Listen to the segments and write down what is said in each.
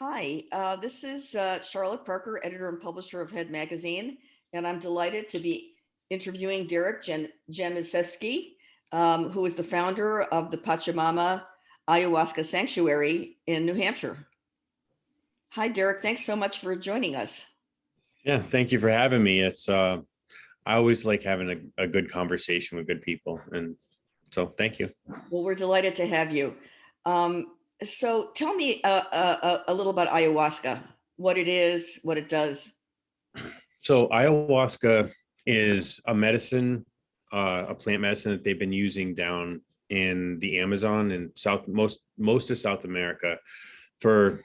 Hi, this is Charlotte Parker, editor and publisher of HeadMagazine, and I'm delighted to be interviewing Derek Januszewski, who is the founder of the Pachamama Ayahuasca Sanctuary in New Hampshire. Hi, Derek. Thanks so much for joining us. Yeah, thank you for having me. I always like having a good conversation with good people. And so thank you. Well, we're delighted to have you. So tell me a little about ayahuasca, what it is, what it does. So ayahuasca is a medicine, a plant medicine that they've been using down in the Amazon and most of South America for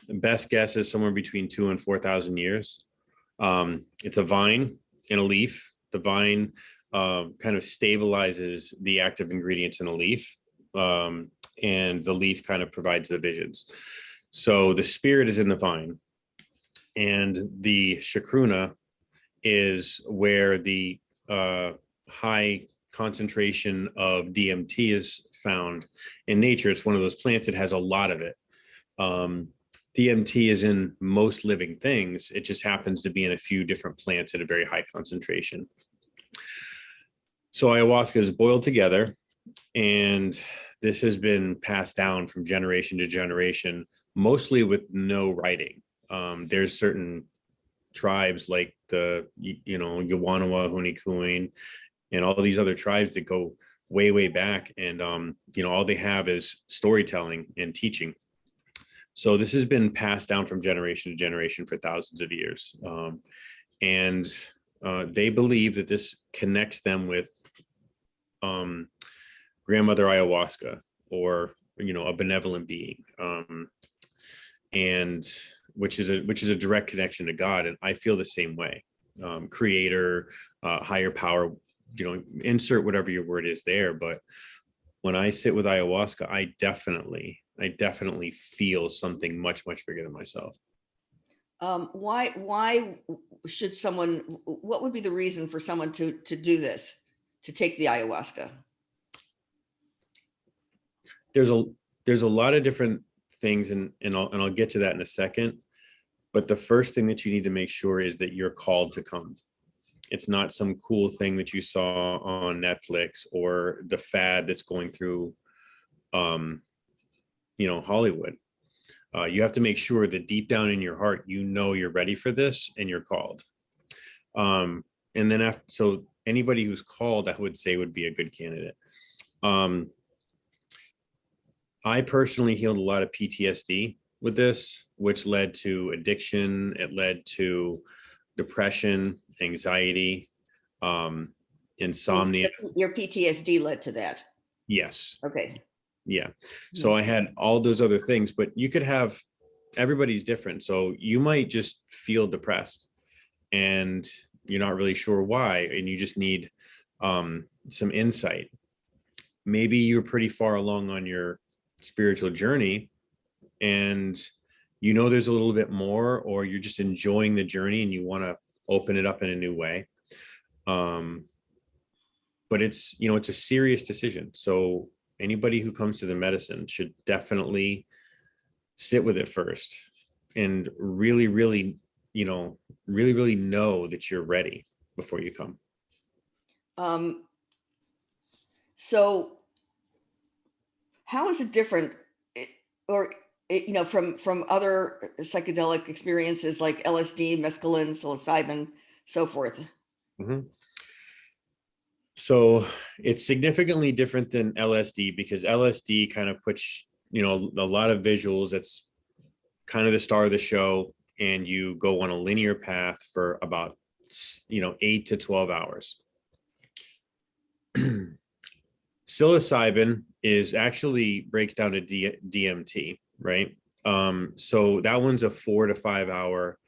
best guess is somewhere between 2,000 and 4,000 years. It's a vine and a leaf. The vine kind of stabilizes the active ingredients in the leaf, and the leaf kind of provides the visions. So the spirit is in the vine, and the chacruna is where the high concentration of DMT is found in nature. It's one of those plants that has a lot of it. DMT is in most living things. It just happens to be in a few different plants at a very high concentration. So ayahuasca is boiled together, and this has been passed down from generation to generation, mostly with no writing. There's certain tribes like the, Yawanawa, Hunikuin, and all these other tribes that go way, way back. And, all they have is storytelling and teaching. So this has been passed down from generation to generation for thousands of years. And they believe that this connects them with grandmother ayahuasca, or, a benevolent being, and which is a direct connection to God. And I feel the same way. Creator, higher power, insert whatever your word is there. But when I sit with ayahuasca, I definitely feel something much, much bigger than myself. Why should someone, what would be the reason for someone to do this, to take the ayahuasca? There's a lot of different things, and I'll get to that in a second. But the first thing that you need to make sure is that you're called to come. It's not some cool thing that you saw on Netflix or the fad that's going through, Hollywood. You have to make sure that deep down in your heart, you're ready for this and you're called. And then so anybody who's called, I would say, would be a good candidate. I personally healed a lot of PTSD with this, which led to addiction. It led to depression, anxiety, insomnia. Your PTSD led to that? Yes. Okay. Yeah. So I had all those other things, but you could have, everybody's different. So you might just feel depressed and you're not really sure why, and you just need some insight. Maybe you're pretty far along on your spiritual journey and there's a little bit more, or you're just enjoying the journey and you want to open it up in a new way. But it's a serious decision. So anybody who comes to the medicine should definitely sit with it first and really, really, really know that you're ready before you come. So how is it different, or, from other psychedelic experiences like LSD, mescaline, psilocybin, so forth? Mm-hmm. So it's significantly different than LSD, because LSD kind of puts, a lot of visuals. It's kind of the star of the show, and you go on a linear path for about, 8 to 12 hours. Psilocybin breaks down to DMT, right? So that one's a 4 to 5 hour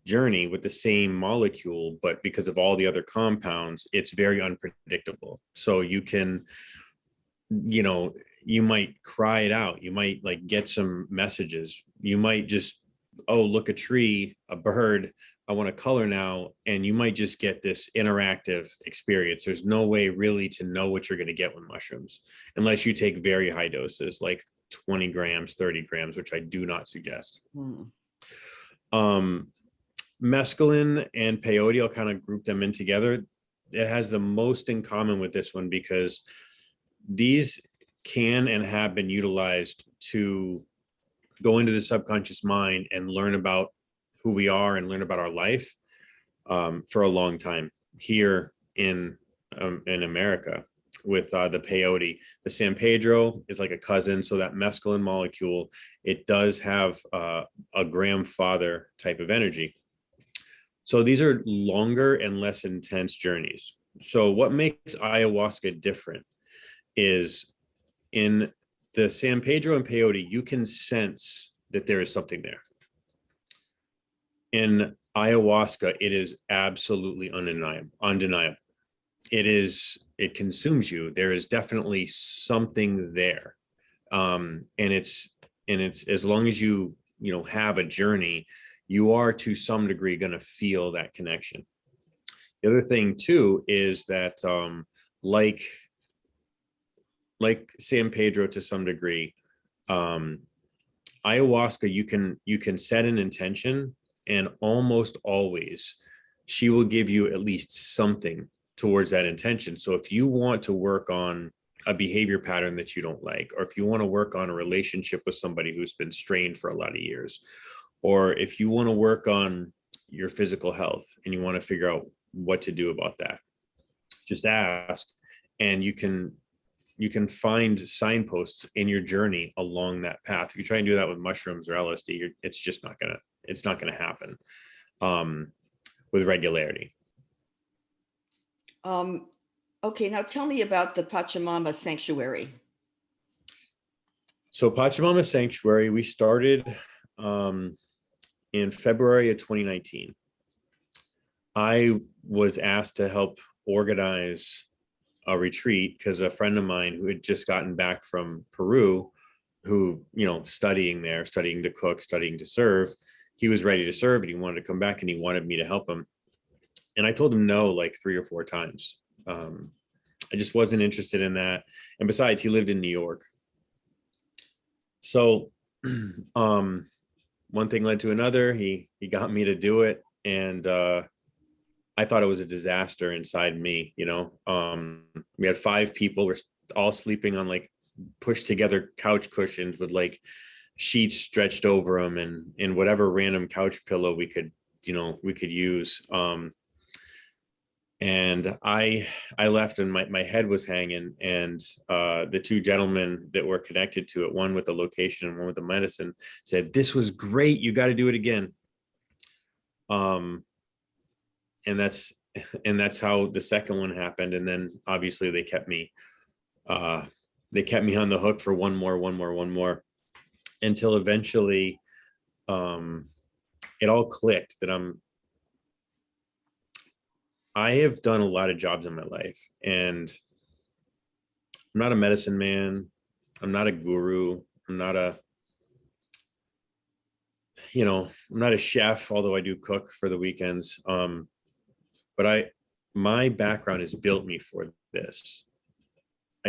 journey with the same molecule, but because of all the other compounds, it's very unpredictable. So you can, you might cry it out. You might get some messages. You might just, oh, look, a tree, a bird, I want to color now. And you might just get this interactive experience. There's no way really to know what you're going to get with mushrooms, unless you take very high doses, like 20 grams, 30 grams, which I do not suggest. Hmm. Mescaline and peyote, I'll kind of group them in together. It has the most in common with this one because these can and have been utilized to go into the subconscious mind and learn about who we are and learn about our life for a long time here in America with the peyote. The San Pedro is like a cousin. So that mescaline molecule, it does have a grandfather type of energy. So these are longer and less intense journeys. So what makes ayahuasca different is in the San Pedro and peyote, you can sense that there is something there. In ayahuasca, it is absolutely undeniable. It consumes you. There is definitely something there. And it's as long as you have a journey, you are to some degree going to feel that connection. The other thing too is that like San Pedro to some degree, ayahuasca, you can set an intention, and almost always she will give you at least something towards that intention. So if you want to work on a behavior pattern that you don't like, or if you want to work on a relationship with somebody who's been strained for a lot of years, or if you want to work on your physical health and you want to figure out what to do about that, just ask, and you can find signposts in your journey along that path. If you try and do that with mushrooms or LSD, it's not gonna happen with regularity. Okay, now tell me about the Pachamama Sanctuary. So Pachamama Sanctuary, we started in February of 2019. I was asked to help organize a retreat because a friend of mine who had just gotten back from Peru, who, studying to cook, studying to serve, he was ready to serve and he wanted to come back and he wanted me to help him. And I told him no, like 3 or 4 times. I just wasn't interested in that. And besides, he lived in New York. So one thing led to another. He got me to do it. And I thought it was a disaster inside me. We had 5 people. We're all sleeping on like pushed together couch cushions with like sheets stretched over them and whatever random couch pillow we could use. And I left and my head was hanging, and the 2 gentlemen that were connected to it, one with the location and one with the medicine, said, "This was great. You got to do it again." And that's how the second one happened. And then obviously they kept me on the hook for one more, until eventually it all clicked that I have done a lot of jobs in my life, and I'm not a medicine man. I'm not a guru. I'm not a chef, although I do cook for the weekends. But my background has built me for this. I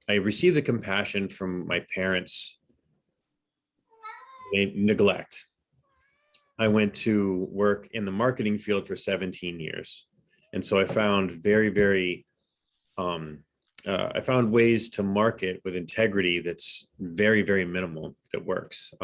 received the compassion from my parents' neglect. I went to work in the marketing field for 17 years. And so I found I found ways to market with integrity that's very, very minimal that works.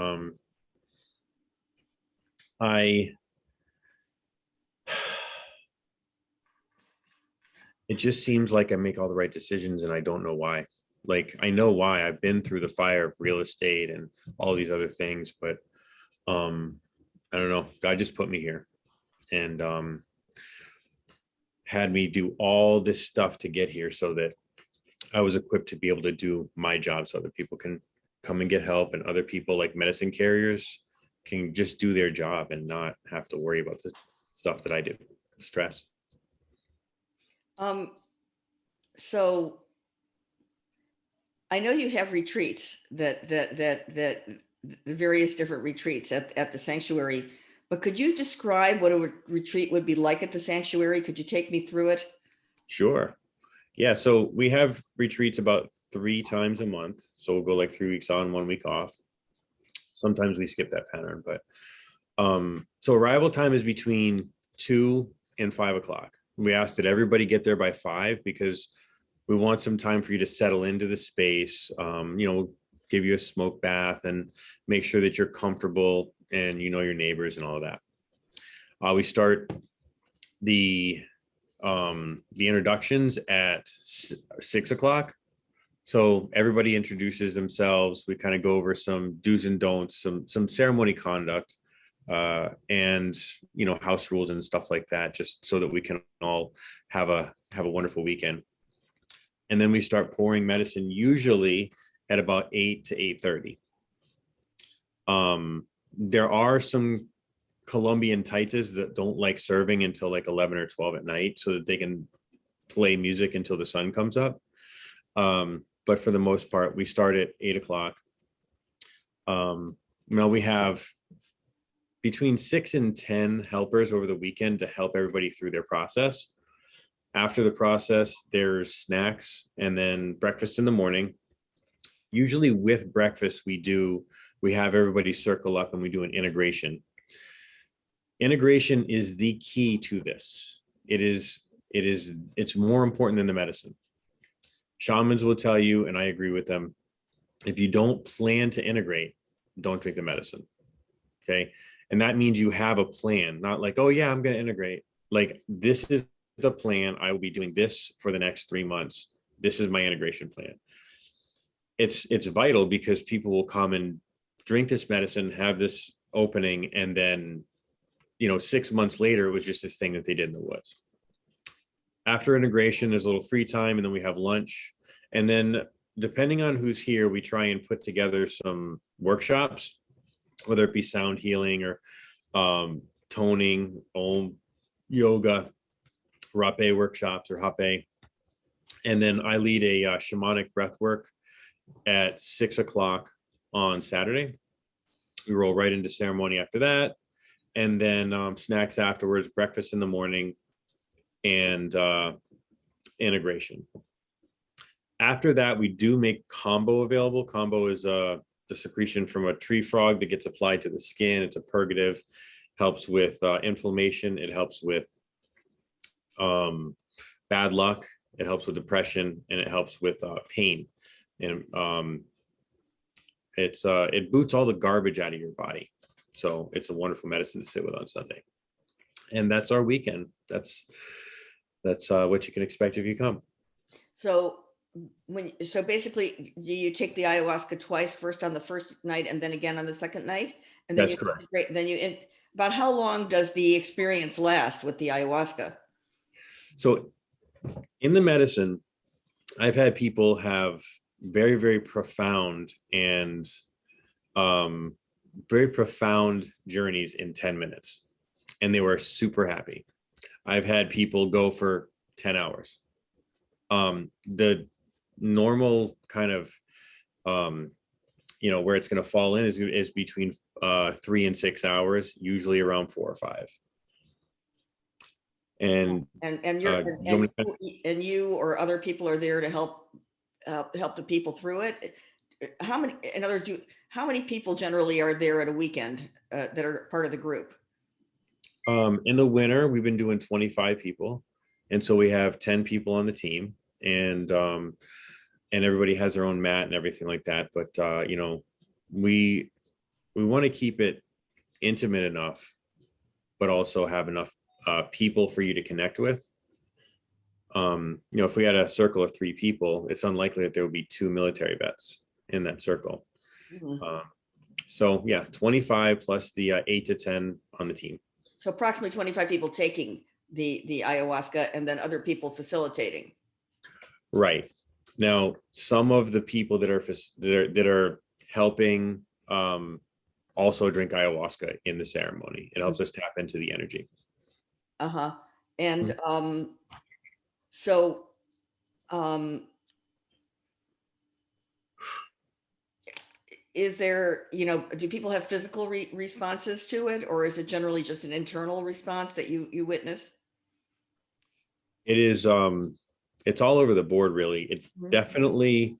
It just seems like I make all the right decisions and I don't know why. Like, I know why. I've been through the fire of real estate and all these other things, but I don't know. God just put me here and had me do all this stuff to get here so that I was equipped to be able to do my job so other people can come and get help, and other people like medicine carriers can just do their job and not have to worry about the stuff that I do, stress. So I know you have retreats that the various different retreats at the sanctuary, but could you describe what a retreat would be like at the sanctuary? Could you take me through it? Sure. Yeah, so we have retreats about 3 times a month. So we'll go like 3 weeks on, 1 week off. Sometimes we skip that pattern, but so arrival time is between 2 and 5 o'clock. We asked that everybody get there by 5 because we want some time for you to settle into the space. Give you a smoke bath and make sure that you're comfortable and you know your neighbors and all of that. We start the introductions at 6 o'clock. So everybody introduces themselves. We kind of go over some do's and don'ts, some ceremony conduct, and house rules and stuff like that, just so that we can all have a wonderful weekend. And then we start pouring medicine usually at about 8 to 8:30. There are some Colombian taitas that don't like serving until like 11 or 12 at night so that they can play music until the sun comes up. But for the most part, we start at 8 o'clock. We have between 6 and 10 helpers over the weekend to help everybody through their process. After the process, there's snacks and then breakfast in the morning. Usually with breakfast, we have everybody circle up and we do an integration. Integration is the key to this. It's more important than the medicine. Shamans will tell you, and I agree with them, if you don't plan to integrate, don't drink the medicine. Okay. And that means you have a plan, not like, oh yeah, I'm going to integrate. Like, this is the plan. I will be doing this for the next 3 months. This is my integration plan. It's vital because people will come and drink this medicine, have this opening, and then 6 months later, it was just this thing that they did in the woods. After integration, there's a little free time, and then we have lunch. And then depending on who's here, we try and put together some workshops, whether it be sound healing or toning, om, yoga, rape workshops or hape. And then I lead a shamanic breath work at 6 o'clock on Saturday. We roll right into ceremony after that. And then snacks afterwards, breakfast in the morning, and integration. After that, we do make combo available. Combo is the secretion from a tree frog that gets applied to the skin. It's a purgative, helps with inflammation. It helps with bad luck. It helps with depression, and it helps with pain. And it boots all the garbage out of your body. So it's a wonderful medicine to sit with on Sunday. And that's our weekend. That's what you can expect if you come. So basically you take the ayahuasca twice, first on the first night and then again on the second night, and then That's correct. About how long does the experience last with the ayahuasca? So in the medicine, I've had people have very, very profound and very profound journeys in 10 minutes, and they were super happy. I've had people go for 10 hours. The normal kind of, where it's going to fall in is between 3 and 6 hours, usually around 4 or 5. And you or other people are there to help the people through it. How many people generally are there at a weekend that are part of the group? In the winter, we've been doing 25 people. And so we have 10 people on the team, and everybody has their own mat and everything like that. But, we want to keep it intimate enough, but also have enough people for you to connect with. If we had a circle of 3 people, it's unlikely that there would be 2 military vets in that circle. Mm-hmm. So yeah, 25 plus the 8 to 10 on the team. So approximately 25 people taking the ayahuasca, and then other people facilitating. Right. Now, some of the people that are helping also drink ayahuasca in the ceremony. It helps us tap into the energy. And is there, do people have physical responses to it, or is it generally just an internal response that you witness? It is It's all over the board, really. It's Mhm. definitely,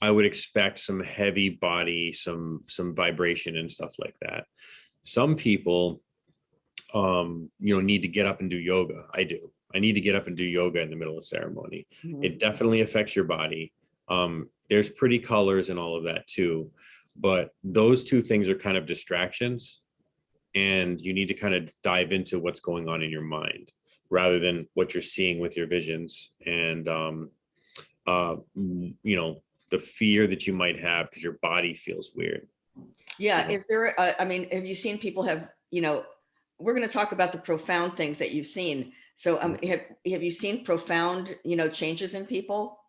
I would expect some heavy body, some vibration and stuff like that. Some people, need to get up and do yoga. I do. I need to get up and do yoga in the middle of ceremony. Mhm. It definitely affects your body. There's pretty colors and all of that too, but those two things are kind of distractions, and you need to kind of dive into what's going on in your mind rather than what you're seeing with your visions. And the fear that you might have because your body feels weird. Yeah. You know? Is there, I mean, have you seen people have, we're going to talk about the profound things that you've seen. So have you seen profound, changes in people?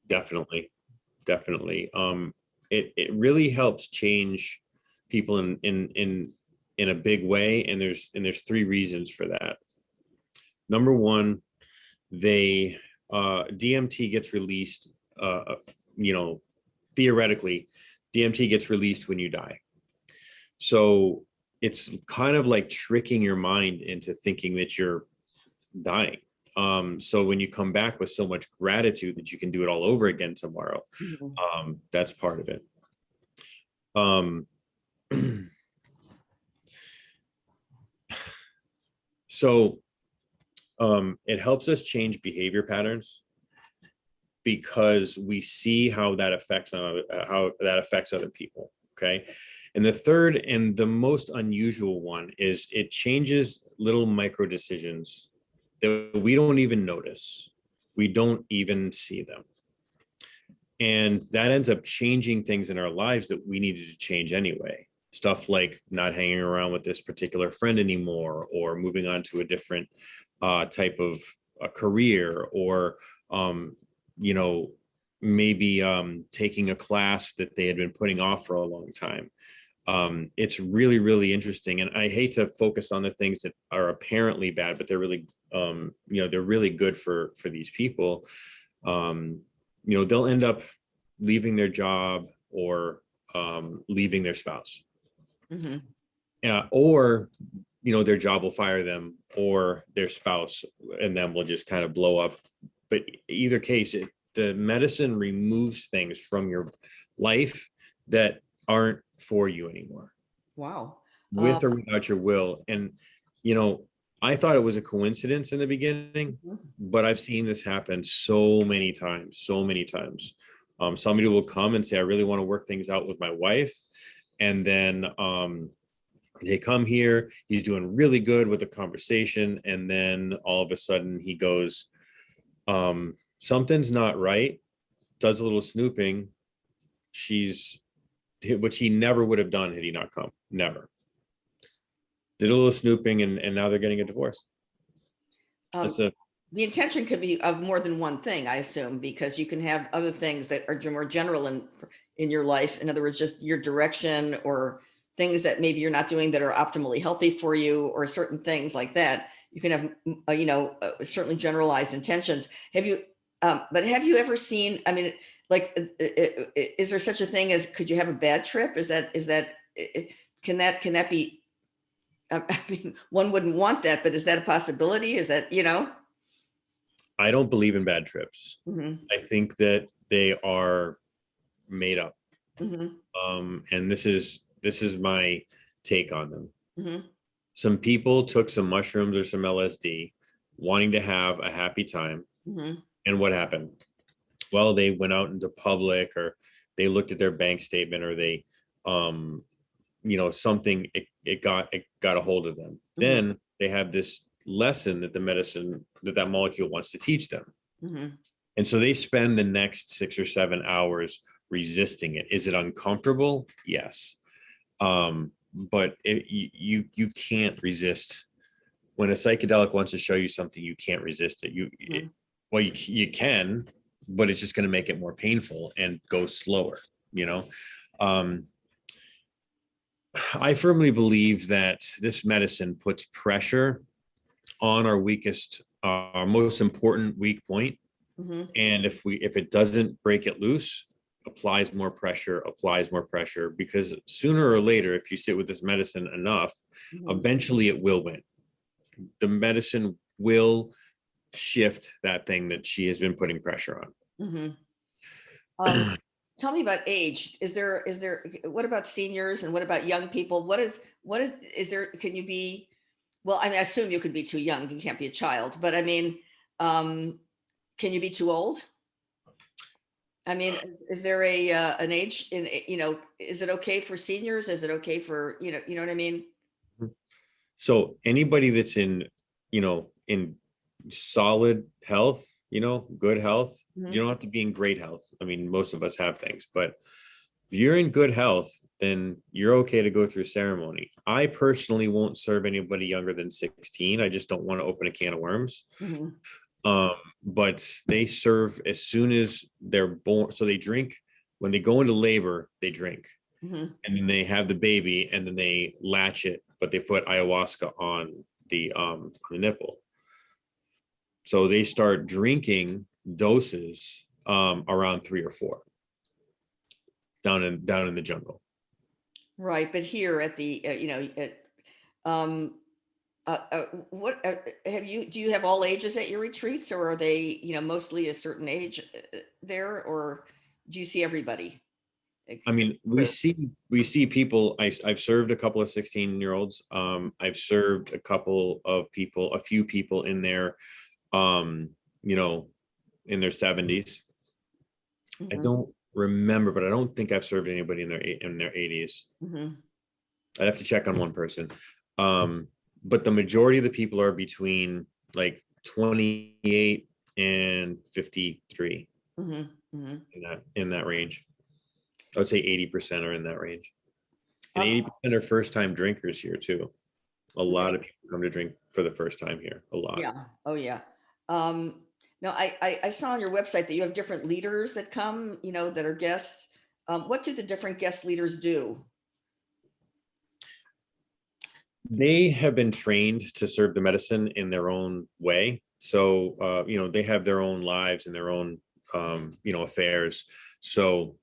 Definitely, definitely. It really helps change people in a big way, and there's three reasons for that. Number one, they DMT gets released. You know, theoretically, DMT gets released when you die. So it's kind of like tricking your mind into thinking that you're dying. So when you come back with so much gratitude that you can do it all over again tomorrow, Mhm. that's part of it. Um, so it helps us change behavior patterns because we see how that affects other people. Okay. And the third and the most unusual one is it changes little micro decisions that we don't even notice. We don't even see them. And that ends up changing things in our lives that we needed to change anyway. Stuff like not hanging around with this particular friend anymore, or moving on to a different type of a career, or you know, maybe taking a class that they had been putting off for a long time. It's really, really interesting. And I hate to focus on the things that are apparently bad, but they're really, they're really good for these people. They'll end up leaving their job, or leaving their spouse, Mhm. or their job will fire them, or their spouse and them will just kind of blow up. But either case, the medicine removes things from your life that aren't for you anymore, Wow. with or without your will. And you know I thought it was a coincidence in the beginning, Mhm. but I've seen this happen so many times, so many times. Somebody will come and say, I really want to work things out with my wife, and then they come here, he's doing really good with the conversation, and then all of a sudden he goes, something's not right, does a little snooping. She's Which he never would have done had he not come. Never. Did a little snooping, and now they're getting a divorce. That's Um, a the intention could be of more than one thing, I assume, because you can have other things that are more general in your life. In other words, just your direction, or things that maybe you're not doing that are optimally healthy for you, or certain things like that. You can have, certainly generalized intentions. But have you ever seen, I mean, like, is there such a thing as, could you have a bad trip? Can that be, I mean, one wouldn't want that, but is that a possibility? Is that, I don't believe in bad trips. Mhm, I think that they are made up. mhm, And this is my take on them. mhm, Some people took some mushrooms or some LSD, wanting to have a happy time. mhm, And what happened? Well, they went out into public, or they looked at their bank statement, or they, um, something, it got a hold of them. mhm, Then they have this lesson that the medicine, that molecule wants to teach them. mhm. And so they spend the next 6 or 7 hours resisting it. Is it uncomfortable? Yes. But you can't resist when a psychedelic wants to show you something. You can't resist it. Mhm. Well, you can, but it's just going to make it more painful and go slower. You know, um, I firmly believe that this medicine puts pressure on our weakest, our most important weak point. Mhm, And if it doesn't break it loose, applies more pressure, because sooner or later, if you sit with this medicine enough, mhm, eventually it will win. The medicine will shift that thing that she has been putting pressure Mhm. on. Tell me about age. What about seniors and what about young people? Is there, can you be, well, I mean, I assume you could be too young. You can't be a child, but I mean, um, can you be too old? I mean, is there an age in, is it okay for seniors? Is it okay for, you know what I mean? So anybody that's in solid health, good health, you Mhm. don't have to be in great health. I mean, most of us have things, but if you're in good health, then you're okay to go through ceremony. I personally won't serve anybody younger than 16. I just don't want to open a can of worms. Mhm. Um, but they serve as soon as they're born. So they drink when they go into labor, they drink, Mhm. and then they have the baby, and then they latch it, but they put ayahuasca on the nipple. So they start drinking doses around 3 or 4 down in the jungle. Right, but here at the, um, what do you have all ages at your retreats, or are they, mostly a certain age there, or do you see everybody? I mean, we see people. I've served a couple of 16-year-olds. I've served a few people in their, um, you know, in their 70s. I Mhm. don't remember, but I don't think I've served anybody in their 80s. Mhm. I'd have to check on one person. Um, but the majority of the people are between like 28 and 53 Mhm. Mhm. in that range. I would say 80% are in that range. And Um, 80% are first time drinkers here too. A lot really? of people come to drink for the first time here. A lot. Yeah. Oh, yeah. Um, no, I saw on your website that you have different leaders that come, that are guests. What do the different guest leaders do? They have been trained to serve the medicine in their own way. So, they have their own lives and their own, affairs. So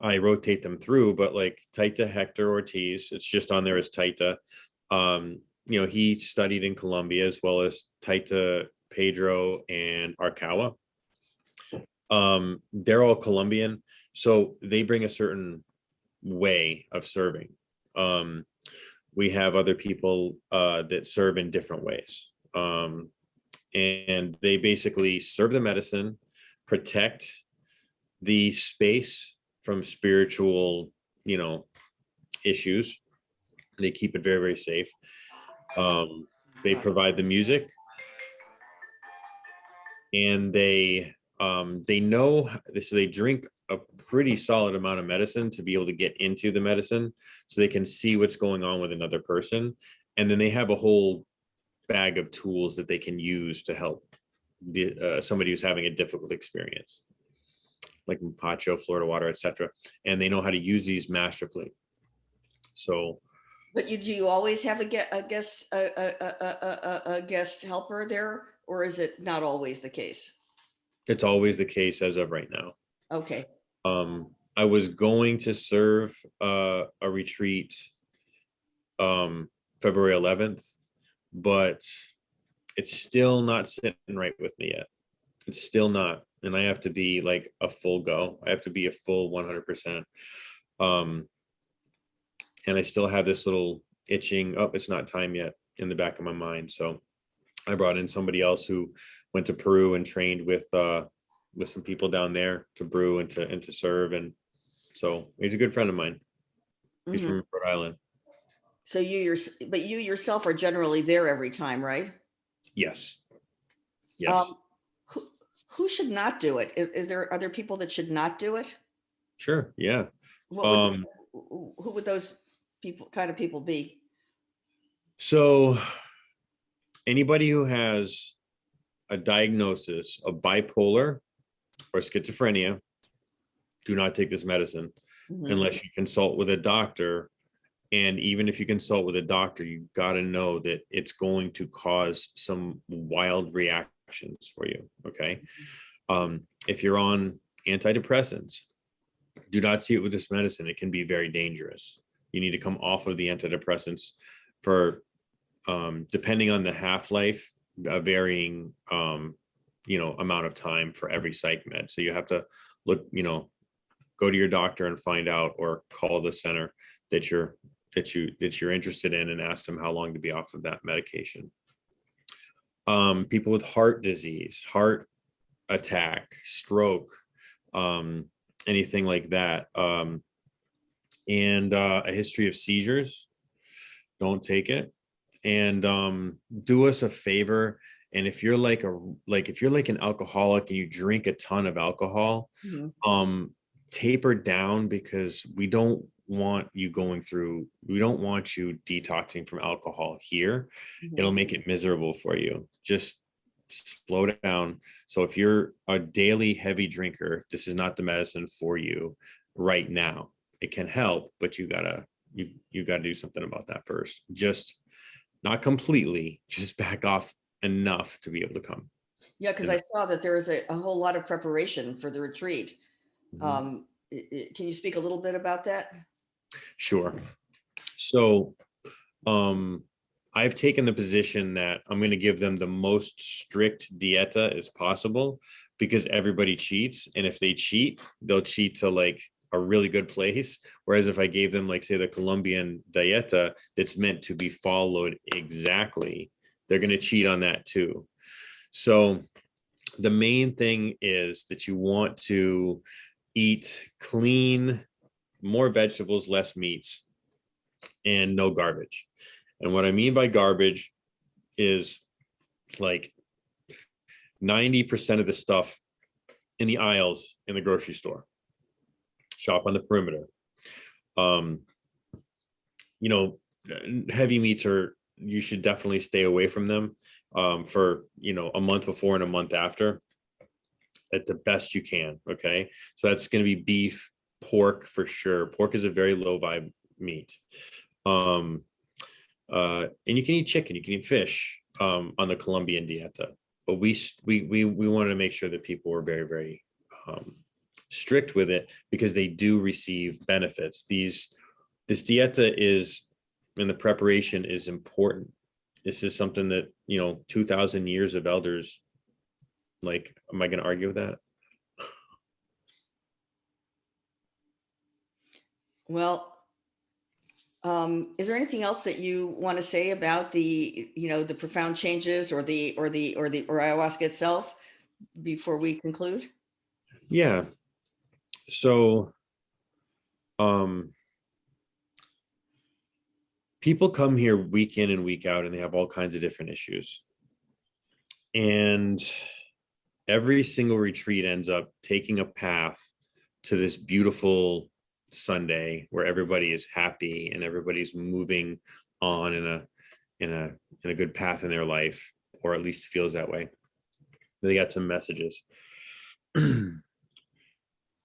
I rotate them through, but like Taita Hector Ortiz, it's just on there as Taita. He studied in Colombia, as well as Taita Pedro and Arcawa. They're all Colombian, so they bring a certain way of serving. Um, we have other people that serve in different ways. And they basically serve the medicine, protect the space from spiritual, issues. They keep it very, very safe. Um, they provide the music, and they know, so they drink a pretty solid amount of medicine to be able to get into the medicine, so they can see what's going on with another person. And then they have a whole bag of tools that they can use to help somebody who's having a difficult experience, like Pacho, Florida water, etc. And they know how to use these masterfully. So But do you always have a guest helper there, or is it not always the case? it's always the case as of right now. Okay. I was going to serve a retreat um, February 11th, but it's still not sitting right with me yet. It's still not, and I have to be like a full go. I have to be a full 100%. Um, and I still have this little itching. Oh, it's not time yet in the back of my mind. So I brought in somebody else who went to Peru and trained with some people down there to brew and to serve, and so he's a good friend of mine. He's Mhm. from Rhode Island. So but you yourself are generally there every time, right? Yes, yes, Um, who who should not do it? Are there people that should not do it? sure, yeah. What would Um, who would those kind of people be? so anybody who has a diagnosis of bipolar or schizophrenia, do not take this medicine Mhm. unless you consult with a doctor. And even if you consult with a doctor, you got to know that it's going to cause some wild reactions for you. Okay. If you're on antidepressants, do not see it with this medicine. It can be very dangerous. You need to come off of the antidepressants for, depending on the half life, a varying, amount of time for every psych med. So you have to look, go to your doctor and find out, or call the center that you're interested in and ask them how long to be off of that medication. People with heart disease, heart attack, stroke, anything like that, and a history of seizures, don't take it. And do us a favor, and if you're like an alcoholic and you drink a ton of alcohol, taper down, because we don't want you detoxing from alcohol here. It'll make it miserable for you. Just slow down. So if you're a daily heavy drinker, this is not the medicine for you right now. It can help, but you gotta do something about that first. Just not completely, just back off enough to be able to come. Yeah, because I saw that there is a whole lot of preparation for the retreat. Can you speak a little bit about that? Sure. So I've taken the position that I'm going to give them the most strict dieta as possible, because everybody cheats. And if they cheat, they'll cheat to like a really good place. Whereas if I gave them, like, say, the Colombian dieta that's meant to be followed exactly, they're going to cheat on that too. So the main thing is that you want to eat clean, more vegetables, less meats, and no garbage. And what I mean by garbage is like 90% of the stuff in the aisles in the grocery store. Shop on the perimeter. Heavy meats you should definitely stay away from them for, a month before and a month after at the best you can. Okay. So that's going to be beef, pork for sure. Pork is a very low vibe meat. And you can eat chicken, you can eat fish on the Colombian dieta. But we wanted to make sure that people were very, very strict with it, because they do receive benefits. This dieta is, and the preparation is important. This is something that 2,000 years of elders, like, am I going to argue with that? Well, is there anything else that you want to say about the profound changes or ayahuasca itself before we conclude? Yeah. So, people come here week in and week out, and they have all kinds of different issues. And every single retreat ends up taking a path to this beautiful Sunday where everybody is happy and everybody's moving on in a good path in their life, or at least feels that way. They got some messages.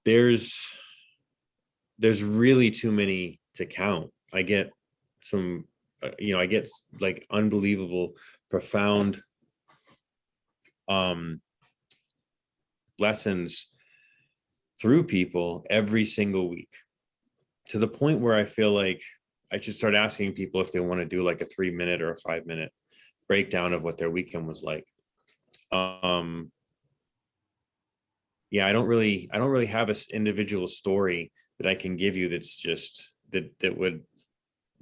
There's really too many to count. I get some, I get like unbelievable, profound lessons through people every single week, to the point where I feel like I should start asking people if they want to do like a 3-minute or a 5-minute breakdown of what their weekend was like. Yeah, I don't really have an individual story that I can give you that's just that would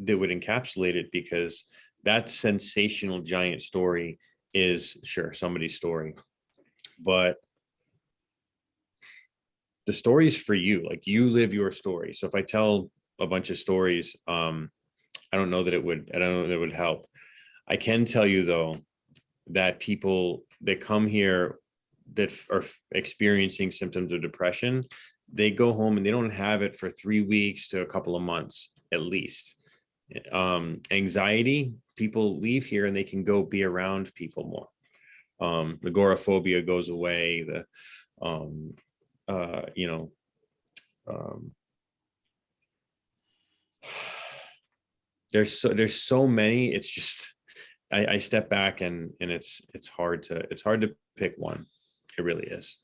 encapsulate it, because that sensational giant story is sure somebody's story, but the story is for you. Like, you live your story. So if I tell a bunch of stories, I don't know that it would help. I can tell you though that people that come here that are experiencing symptoms of depression, they go home and they don't have it for 3 weeks to a couple of months at least. Anxiety, people leave here and they can go be around people more. The agoraphobia goes away. There's so many. It's just I step back and it's hard to pick one. It really is.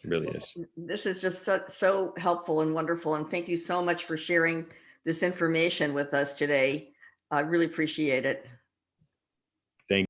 It really is. This is just so helpful and wonderful. And thank you so much for sharing this information with us today. I really appreciate it.